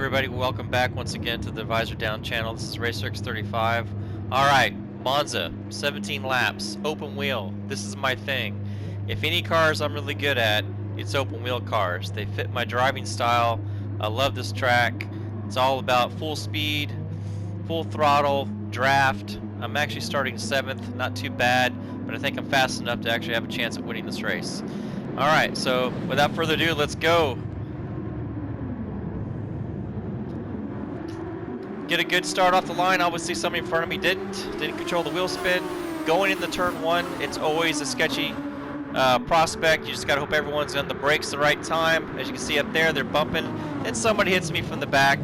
everybody, welcome back once again to the Visor Down channel. This is RacerX35. Alright, Monza, 17 laps, open wheel. This is my thing. If any cars I'm really good at, it's open wheel cars. They fit my driving style. I love this track. It's all about full speed, full throttle, draft. I'm actually starting 7th, not too bad, but I think I'm fast enough to actually have a chance at winning this race. Alright, so without further ado, let's go. Get a good start off the line. Obviously somebody in front of me didn't control the wheel spin. Going into turn 1, it's always a sketchy prospect. You just gotta hope everyone's on the brakes the right time. As you can see up there, they're bumping, and somebody hits me from the back.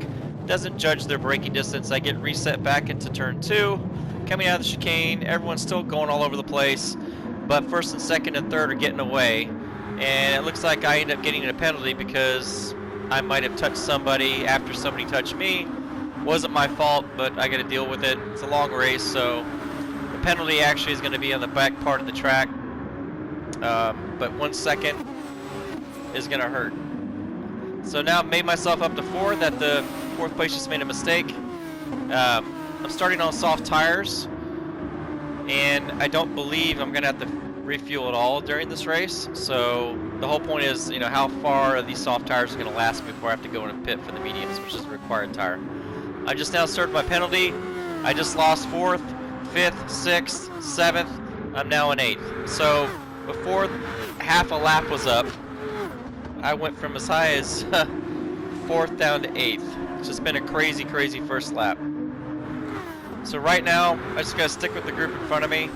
Doesn't judge their braking distance. I get reset back into turn 2. Coming out of the chicane, everyone's still going all over the place, but first and second and third are getting away. And it looks like I end up getting a penalty because I might have touched somebody after somebody touched me. Wasn't my fault, but I got to deal with it. It's a long race, so the penalty actually is going to be on the back part of the track. But 1 second is going to hurt. So now I've made myself up to 4. That the 4th place just made a mistake. I'm starting on soft tires, and I don't believe I'm going to have to refuel at all during this race. So the whole point is, you know, how far are these soft tires are going to last before I have to go in a pit for the mediums, which is a required tire. I just now served my penalty. I just lost 4th, 5th, 6th, 7th. I'm now in 8th. So before half a lap was up, I went from as high as 4th down to 8th. It's just been a crazy, crazy first lap. So right now, I just gotta stick with the group in front of me.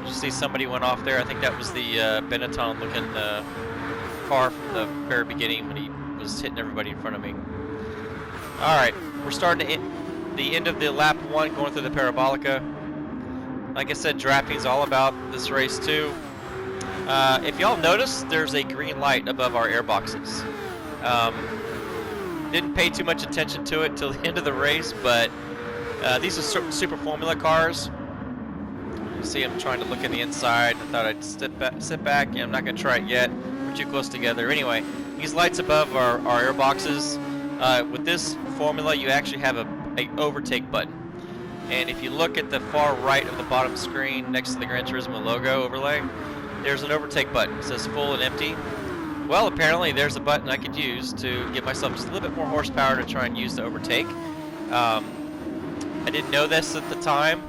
You see somebody went off there. I think that was the Benetton looking car from the very beginning when he was hitting everybody in front of me. Alright, we're starting to the end of the lap 1, going through the Parabolica. Like I said, drafting is all about this race too. If y'all notice, there's a green light above our air boxes. Didn't pay too much attention to it till the end of the race, but these are Super Formula cars. You see I'm trying to look in the inside. I thought I'd sit back. I'm not going to try it yet. We're too close together. Anyway, these lights above our air boxes. With this formula, you actually have a overtake button. And if you look at the far right of the bottom screen next to the Gran Turismo logo overlay, there's an overtake button. It says full and empty. Well, apparently there's a button I could use to give myself just a little bit more horsepower to try and use the overtake. I didn't know this at the time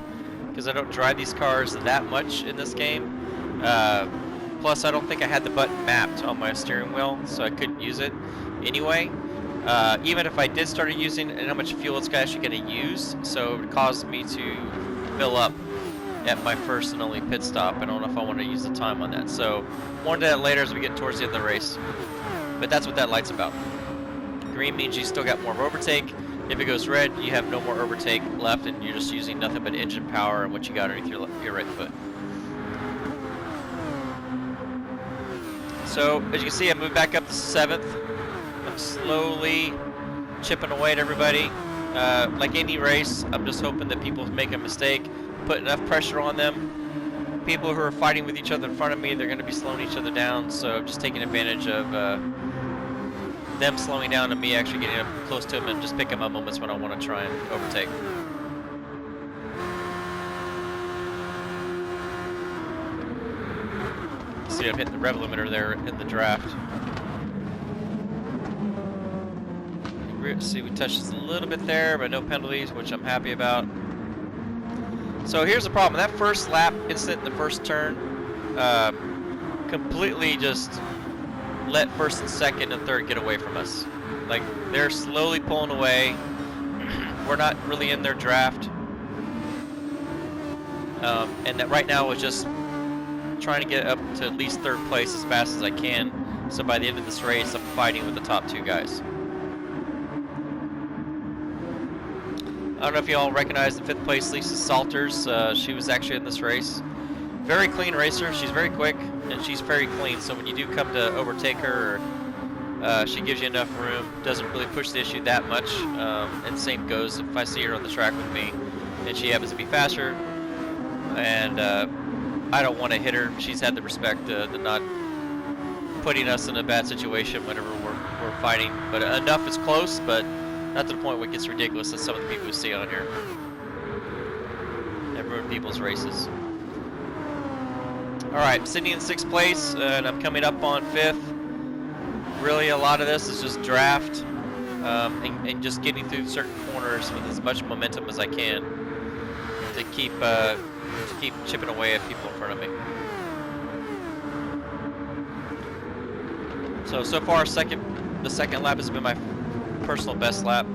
because I don't drive these cars that much in this game. Plus, I don't think I had the button mapped on my steering wheel, so I couldn't use it anyway. Even if I did start using it, and how much fuel it's actually going to use, so it would cause me to fill up at my first and only pit stop. I don't know if I want to use the time on that, so more into that later as we get towards the end of the race. But that's what that light's about. Green means you still got more overtake. If it goes red, you have no more overtake left, and you're just using nothing but engine power and what you got underneath your right foot. So as you can see, I moved back up to 7th. I'm slowly chipping away at everybody. Like any race, I'm just hoping that people make a mistake, put enough pressure on them. People who are fighting with each other in front of me, they're going to be slowing each other down, so I'm just taking advantage of them slowing down and me actually getting up close to them and just picking my moments when I want to try and overtake. See, I'm hitting the rev limiter there in the draft. See, we touched just a little bit there, but no penalties, which I'm happy about. So here's the problem. That first lap incident in the first turn completely just let first and second and third get away from us. Like, they're slowly pulling away. We're not really in their draft. And that right now is just trying to get up to at least 3rd place as fast as I can. So by the end of this race, I'm fighting with the top 2 guys. I don't know if you all recognize the 5th place Lisa Salters. She was actually in this race. Very clean racer. She's very quick and she's very clean. So when you do come to overtake her, she gives you enough room. Doesn't really push the issue that much. And same goes if I see her on the track with me and she happens to be faster. And I don't want to hit her. She's had the respect to not putting us in a bad situation whenever we're fighting. But enough is close. But Not to the point where it gets ridiculous as some of the people we see on here. That ruin people's races. Alright, sitting in 6th place, and I'm coming up on 5th. Really, a lot of this is just draft, and just getting through certain corners with as much momentum as I can to keep chipping away at people in front of me. So far, the second lap has been my personal best lap.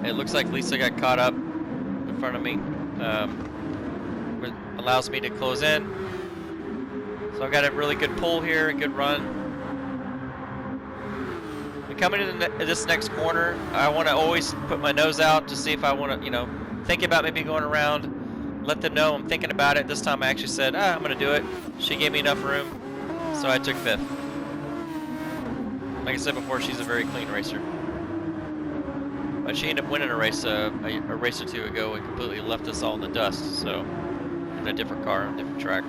It looks like Lisa got caught up in front of me. It allows me to close in. So I've got a really good pull here, a good run. And coming into this next corner, I want to always put my nose out to see if I want to, you know, think about maybe going around, let them know I'm thinking about it. This time I actually said, I'm going to do it. She gave me enough room, so I took 5th. Like I said before, she's a very clean racer. But she ended up winning a race a race or two ago and completely left us all in the dust, so in a different car, a different track.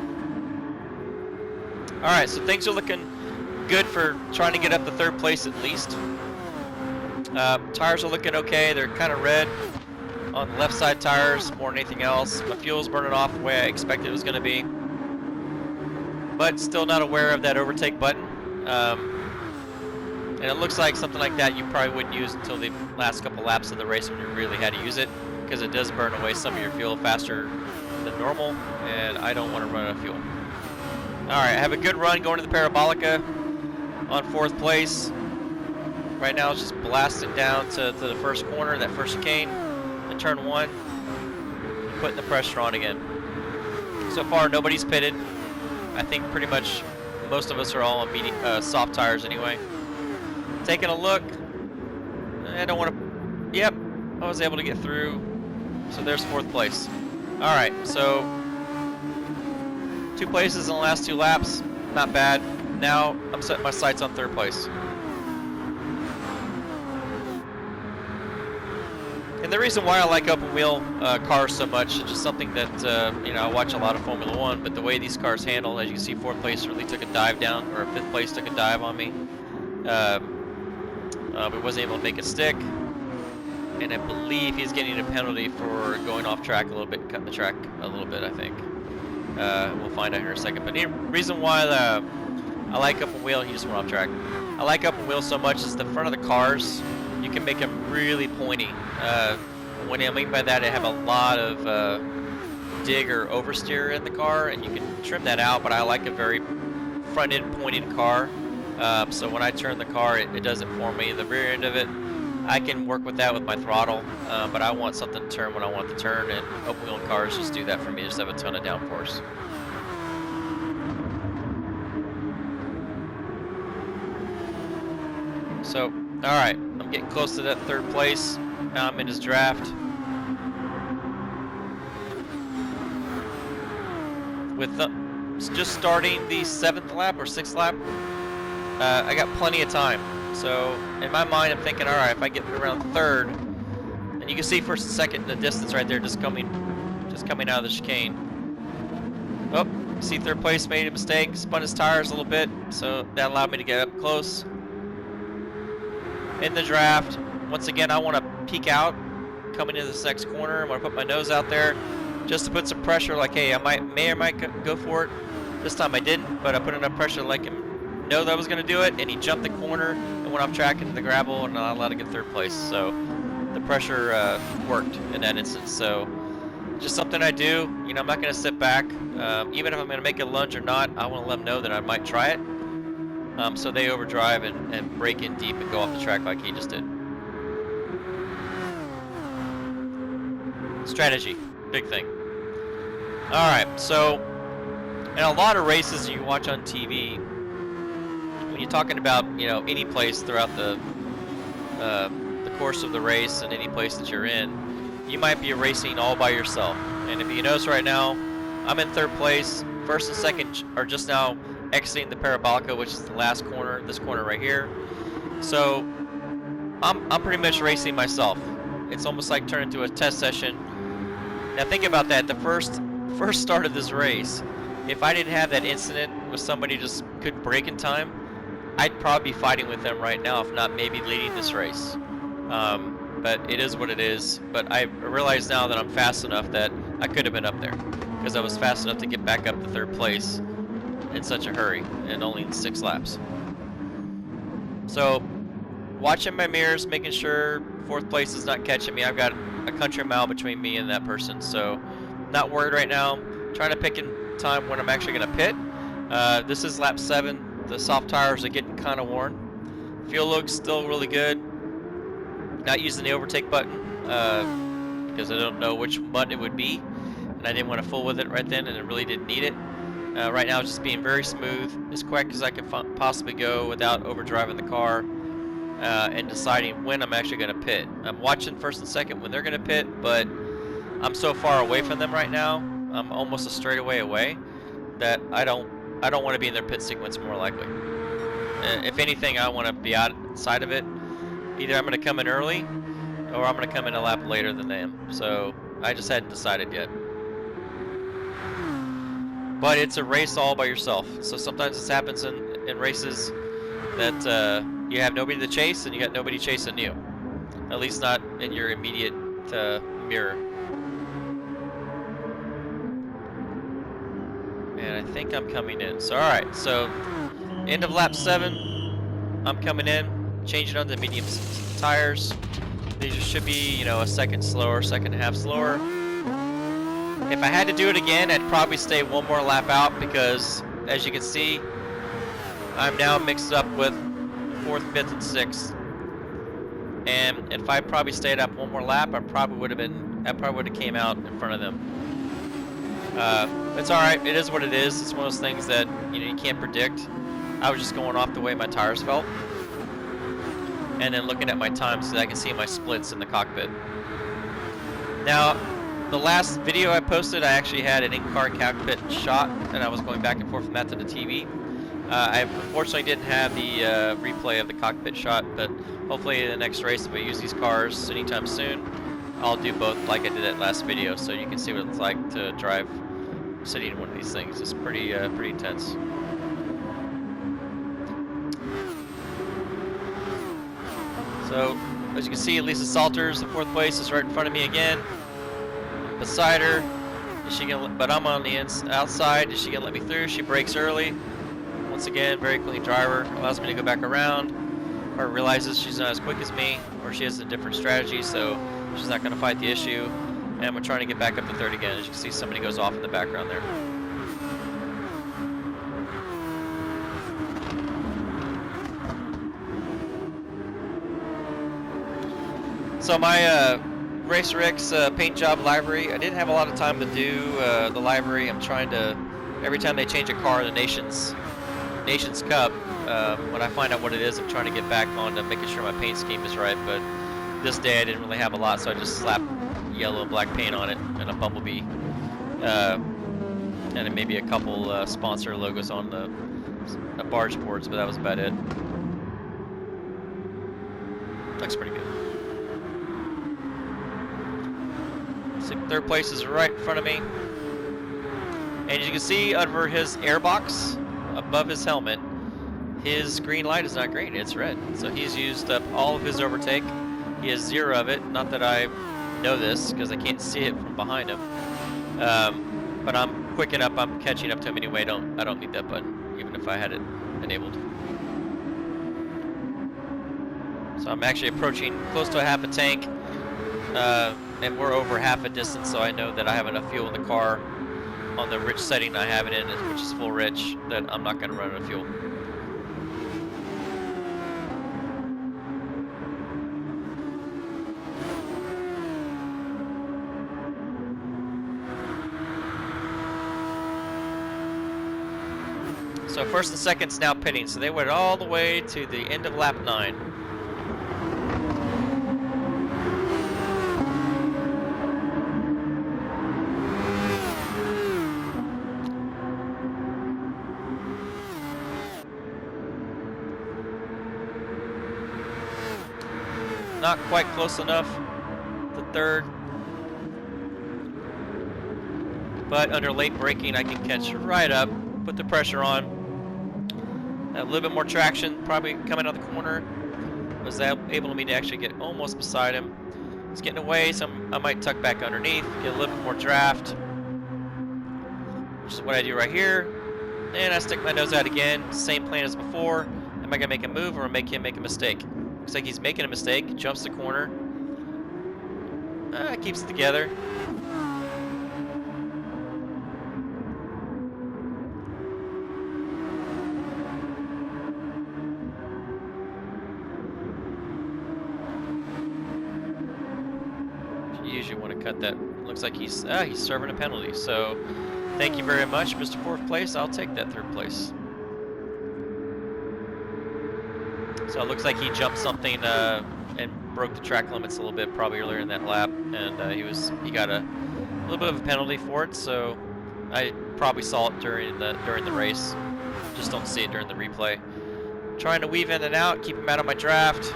Alright, so things are looking good for trying to get up to 3rd place at least. Tires are looking okay. They're kind of red on the left side tires more than anything else. My fuel's burning off the way I expected it was going to be. But still not aware of that overtake button. And it looks like something like that you probably wouldn't use until the last couple laps of the race when you really had to use it, because it does burn away some of your fuel faster than normal, and I don't want to run out of fuel. Alright, I have a good run going to the Parabolica on 4th place. Right now it's just blasting down to the first corner, that first chicane, and turn 1, putting the pressure on again. So far nobody's pitted. I think pretty much most of us are all on medium, soft tires anyway. Taking a look, I don't want to, yep, I was able to get through, so there's 4th place. Alright, so 2 places in the last 2 laps, not bad. Now I'm setting my sights on 3rd place. And the reason why I like open wheel cars so much is just something that, you know, I watch a lot of Formula 1, but the way these cars handle, as you can see, 4th place really took a dive down, or 5th place took a dive on me. We wasn't able to make it stick, and I believe he's getting a penalty for going off track a little bit, cutting the track a little bit, I think. We'll find out here in a second. But the reason why I like open wheel, he just went off track. I like open wheel so much is the front of the cars, you can make them really pointy. What I mean by that, I have a lot of dig or oversteer in the car, and you can trim that out, but I like a very front-end pointed car. So when I turn the car, it does it for me. The rear end of it, I can work with that with my throttle, but I want something to turn when I want to turn, and open wheel cars just do that for me. Just have a ton of downforce. So, alright, I'm getting close to that 3rd place. Now I'm in his draft. With just starting the 7th lap or 6th lap, I got plenty of time. So in my mind, I'm thinking, all right, if I get around 3rd, and you can see 1st and 2nd in the distance right there, just coming out of the chicane. Oh, see 3rd place made a mistake, spun his tires a little bit, so that allowed me to get up close. In the draft, once again, I want to peek out, coming into this next corner. I want to put my nose out there, just to put some pressure. Like, hey, I may or might go for it. This time I didn't, but I put enough pressure to let him know that I was going to do it, and he jumped the corner and went off track into the gravel, and I allowed to get 3rd place. So the pressure worked in that instance. So just something I do. You know, I'm not going to sit back. Even if I'm going to make a lunge or not, I want to let them know that I might try it. So they overdrive and break in deep and go off the track like he just did. Strategy, big thing. All right, so in a lot of races you watch on TV, when you're talking about, you know, any place throughout the course of the race and any place that you're in, you might be racing all by yourself. And if you notice right now, I'm in 3rd place. 1st and 2nd are just now exiting the Parabolica, which is the last corner, this corner right here. So I'm pretty much racing myself. It's almost like turning into a test session. Now think about that. The first start of this race, if I didn't have that incident where somebody just couldn't brake in time, I'd probably be fighting with them right now, if not maybe leading this race. But it is what it is. But I realize now that I'm fast enough that I could have been up there, because I was fast enough to get back up to 3rd place in such a hurry, and only in 6 laps. So, watching my mirrors, making sure 4th place is not catching me. I've got a country mile between me and that person, so not worried right now. Trying to pick in time when I'm actually going to pit. This is lap 7. The soft tires are getting kind of worn. Fuel looks still really good. Not using the overtake button because I don't know which button it would be, and I didn't want to fool with it right then, and I really didn't need it. Right now, it's just being very smooth, as quick as I can possibly go without overdriving the car, and deciding when I'm actually going to pit. I'm watching 1st and 2nd when they're going to pit, but I'm so far away from them right now. I'm almost a straightaway away that I don't want to be in their pit sequence, more likely. If anything, I want to be outside of it. Either I'm going to come in early, or I'm going to come in a lap later than them. So I just hadn't decided yet. But it's a race all by yourself. So sometimes this happens in races that you have nobody to chase, and you got nobody chasing you. At least not in your immediate mirror. And I think I'm coming in. So alright, so end of lap 7, I'm coming in, changing on the medium tires. These should be, you know, a second slower, second half slower. If I had to do it again, I'd probably stay one more lap out, because as you can see, I'm now mixed up with 4th, 5th, and 6th. And if I probably stayed up one more lap, I probably would have came out in front of them. It's alright, it is what it is. It's one of those things that, you know, you can't predict. I was just going off the way my tires felt, and then looking at my times so that I can see my splits in the cockpit. Now, the last video I posted, I actually had an in-car cockpit shot, and I was going back and forth from that to the TV. I unfortunately didn't have the replay of the cockpit shot, but hopefully in the next race, if we use these cars anytime soon, I'll do both like I did that last video, so you can see what it's like to drive sitting in one of these things. It's pretty intense. So, as you can see, Lisa Salters, in 4th place, is right in front of me again. Beside her, is she gonna? But I'm on the outside. Is she gonna let me through? She brakes early. Once again, very clean driver. Allows me to go back around. Or realizes she's not as quick as me, or she has a different strategy, so she's not gonna fight the issue. And we're trying to get back up to 3rd again. As you can see, somebody goes off in the background there. So my Racer X paint job livery, I didn't have a lot of time to do the livery. I'm trying to, every time they change a car in the Nations Cup, when I find out what it is, I'm trying to get back on to making sure my paint scheme is right. But this day I didn't really have a lot, so I just slapped yellow and black paint on it and a bumblebee, and then maybe a couple sponsor logos on the barge boards, but that was about it. Looks pretty good. So 3rd place is right in front of me, and as you can see under his airbox above his helmet, his green light is not green, it's red. So he's used up all of his overtake. He has 0 of it. Not that I know this, because I can't see it from behind him. But I'm quick enough. I'm catching up to him anyway. I don't need that button, even if I had it enabled. So I'm actually approaching close to a half a tank, and we're over half a distance. So I know that I have enough fuel in the car on the rich setting I have it in, which is full rich, that I'm not going to run out of fuel. So 1st and 2nd's now pitting, so they went all the way to the end of lap 9. Not quite close enough to 3rd, but under late braking I can catch right up, put the pressure on, A little bit more traction, probably coming out the corner. Was that able me to actually get almost beside him. He's getting away, so I might tuck back underneath, get a little bit more draft, which is what I do right here. And I stick my nose out again, same plan as before. Am I gonna make a move or make him make a mistake? Looks like he's making a mistake, jumps the corner. Keeps it together. You usually want to cut that. Looks like he's serving a penalty. So thank you very much, Mr. Fourth Place. I'll take that third place. So it looks like he jumped something and broke the track limits a little bit probably earlier in that lap, and he got a little bit of a penalty for it. So I probably saw it during the race, just don't see it during the replay. Trying to weave in and out, keep him out of my draft,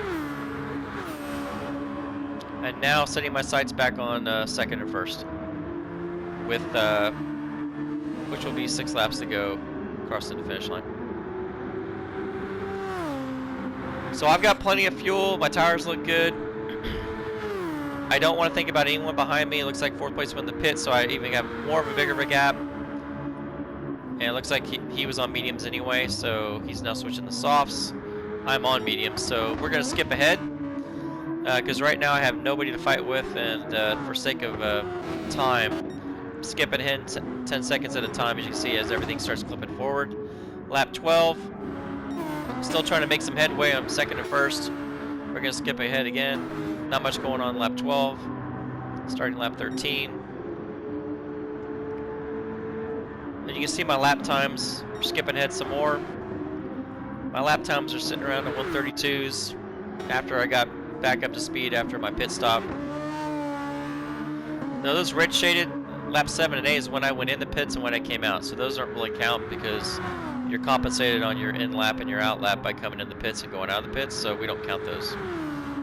and now setting my sights back on second and first, with which will be 6 laps to go crossing the finish line. So I've got plenty of fuel, my tires look good. I don't want to think about anyone behind me. It looks like fourth place went in the pit, so I even have more of a bigger of a gap. And it looks like he was on mediums anyway, so he's now switching to softs. I'm on mediums, so we're going to skip ahead. Because right now I have nobody to fight with, and for sake of time, skipping ahead 10 seconds at a time, as you can see, as everything starts clipping forward. Lap 12. Still trying to make some headway on second and first. We're going to skip ahead again. Not much going on lap 12. Starting lap 13. And you can see my lap times. We're skipping ahead some more. My lap times are sitting around the 132s after I got back up to speed after my pit stop. Now those red shaded lap 7 and 8 is when I went in the pits and when I came out. So those aren't really count because you're compensated on your in lap and your out lap by coming in the pits and going out of the pits, so we don't count those.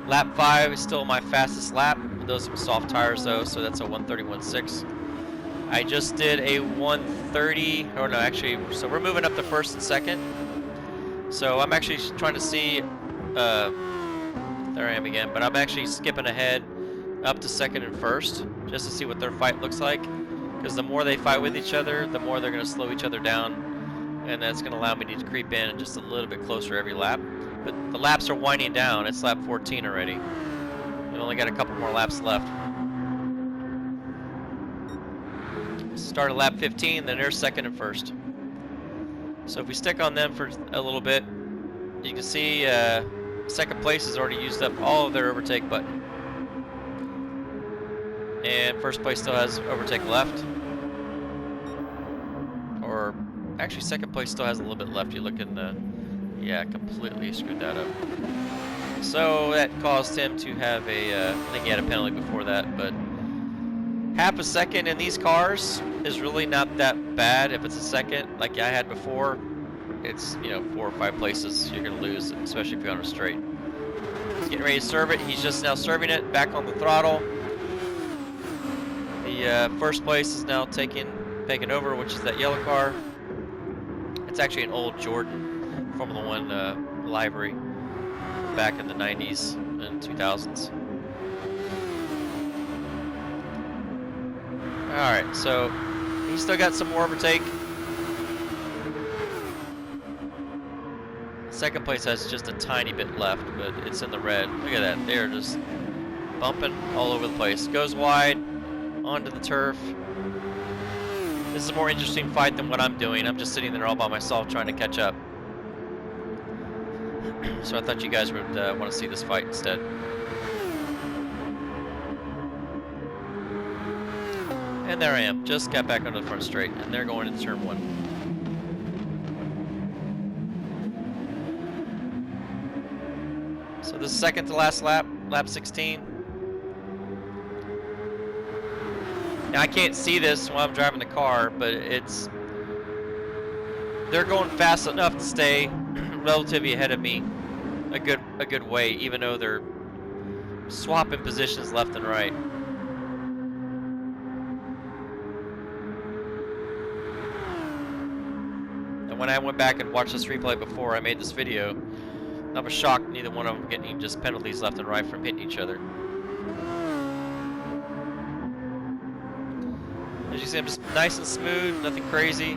Lap 5 is still my fastest lap. Those are soft tires though, so that's a 131.6. I just did a 130, or no, actually, so we're moving up to first and second. So I'm actually trying to see, there I am again, but I'm actually skipping ahead up to second and first just to see what their fight looks like. Because the more they fight with each other, the more they're going to slow each other down. And that's going to allow me to creep in just a little bit closer every lap. But the laps are winding down. It's lap 14 already. We only got a couple more laps left. Start at lap 15, then there's second and first. So if we stick on them for a little bit, you can see second place has already used up all of their overtake button. And first place still has overtake left. Or actually second place still has a little bit left. You look in the, yeah, completely screwed that up. So that caused him to have a, I think he had a penalty before that, but half a second in these cars is really not that bad if it's a second like I had before. It's, you know, 4 or 5 places you're going to lose, especially if you're on a straight. He's getting ready to serve it. He's just now serving it, back on the throttle. The first place is now taking over, which is that yellow car. It's actually an old Jordan Formula 1 livery back in the 90s and 2000s. Alright, so he's still got some more overtake. Second place has just a tiny bit left, but it's in the red. Look at that, they're just bumping all over the place. Goes wide, onto the turf. This is a more interesting fight than what I'm doing. I'm just sitting there all by myself trying to catch up. So I thought you guys would want to see this fight instead. And there I am, just got back onto the front straight, and they're going into turn 1. So this is second to last lap, lap 16. Now I can't see this while I'm driving the car, but they're going fast enough to stay relatively ahead of me a good way, even though they're swapping positions left and right. when I went back and watched this replay before I made this video, I was shocked neither one of them getting just penalties left and right from hitting each other. As you see, I'm just nice and smooth, nothing crazy.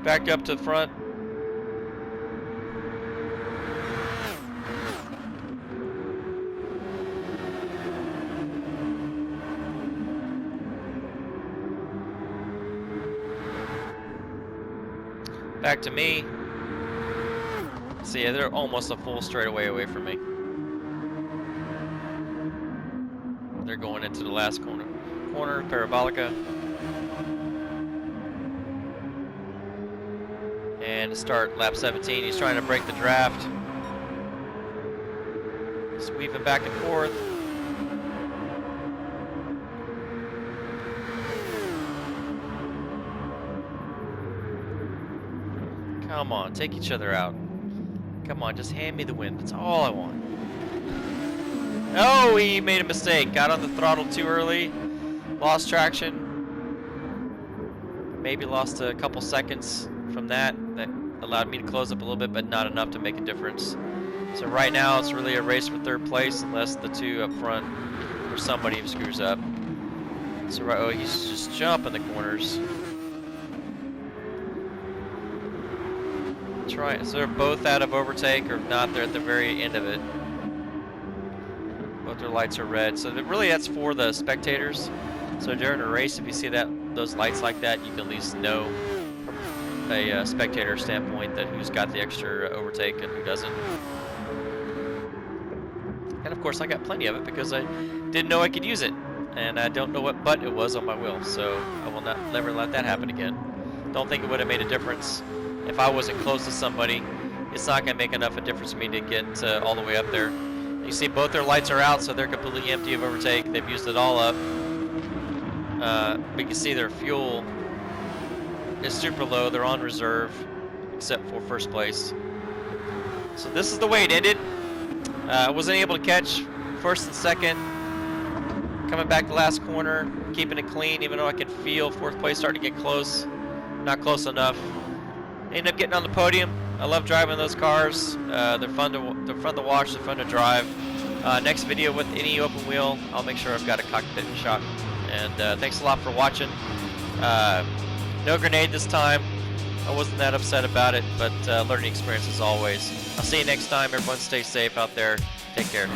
Back up to the front. Back to me. See, yeah, they're almost a full straightaway away from me. They're going into the last corner. Parabolica. And to start lap 17, he's trying to break the draft. Just weaving back and forth. Come on, take each other out. Come on, just hand me the win. That's all I want. Oh, he made a mistake. Got on the throttle too early. Lost traction. Maybe lost a couple seconds from that. That allowed me to close up a little bit, but not enough to make a difference. So right now, it's really a race for third place, unless the two up front or somebody screws up. So right, oh, he's just jumping the corners. So they're both out of overtake, or if not, they're at the very end of it. Both their lights are red. So really that's for the spectators. So during a race, if you see those lights like that, you can at least know from a spectator standpoint that who's got the extra overtake and who doesn't. And of course I got plenty of it because I didn't know I could use it. And I don't know what butt it was on my wheel, so I will never let that happen again. Don't think it would have made a difference. If I wasn't close to somebody, it's not going to make enough of a difference for me to get all the way up there. You see both their lights are out, so they're completely empty of overtake. They've used it all up. But you can see their fuel is super low. They're on reserve, except for first place. So this is the way it ended. I wasn't able to catch first and second. Coming back the last corner, keeping it clean, even though I can feel fourth place starting to get close. Not close enough. Ended up getting on the podium. I love driving those cars. They're fun to watch. They're fun to drive. Next video with any open wheel, I'll make sure I've got a cockpit shot. And thanks a lot for watching. No grenade this time. I wasn't that upset about it, but learning experience as always. I'll see you next time. Everyone stay safe out there. Take care.